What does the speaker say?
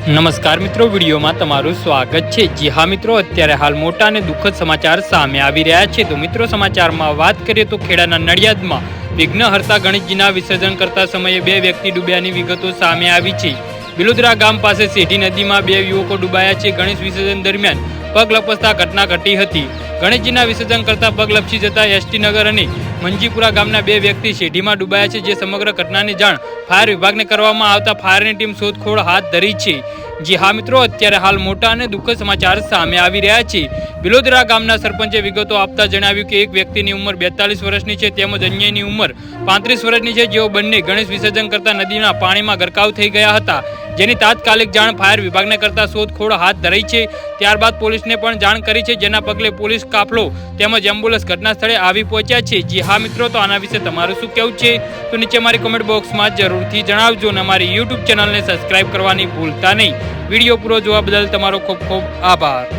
નમસ્કાર મિત્રો, વિડીયોમાં તમારું સ્વાગત છે। જી હા મિત્રો, અત્યારે હાલ મોટા અને દુઃખદ સમાચાર સામે આવી રહ્યા છે। તો મિત્રો, સમાચારમાં વાત કરીએ તો ખેડાના નડિયાદમાં વિઘ્નહર્તા ગણેશજીના વિસર્જન કરતા સમયે 2 વ્યક્તિ ડૂબ્યાની વિગતો સામે આવી છે। બિલોદરા ગામ પાસે સેઢી નદીમાં 2 યુવકો ડૂબાયા છે। ગણેશ વિસર્જન દરમિયાન પગ લપસતા ઘટના ઘટી હતી। ગણેશજીના વિસર્જન કરતા પગ લપસી જતા એસટી નગર અને મંજીપુરા ગામના 2 વ્યક્તિ સેઢીમાં ડૂબાયા છે। જે સમગ્ર ઘટનાની જાણ ફાયર વિભાગને કરવામાં આવતા ફાયરની ટીમ શોધખોળ હાથ ધરી છે। જી હા મિત્રો, અત્યારે હાલ મોટા અને દુઃખદ સમાચાર સામે આવી રહ્યા છે। બિલોદરા ગામના સરપંચે વિગતો આપતા જણાવ્યું કે એક વ્યક્તિની ઉંમર 42 વર્ષની છે તેમજ અન્યની ઉંમર 35 વર્ષની છે, જેઓ બંને ગણેશ વિસર્જન કરતા નદીના પાણીમાં ગરકાવ થઈ ગયા હતા। જેની તાત્કાલિક જાણ ફાયર વિભાગને કરતા શોધખોળ હાથ ધરી છે। ત્યારબાદ પોલીસને પણ જાણ કરી છે, જેના પગલે પોલીસ કાફલો તેમજ એમ્બ્યુલન્સ ઘટના સ્થળે આવી પહોંચ્યા છે। જી હા મિત્રો, તો આના વિશે તમારું શું કહેવું છે તો નીચે મારી કમેન્ટ બોક્સમાં જરૂરથી જણાવજો અને અમારી યુટ્યુબ ચેનલને સબસ્ક્રાઇબ કરવાની ભૂલતા નહીં। વિડીયો પૂરો જોવા બદલ તમારો ખૂબ ખૂબ આભાર।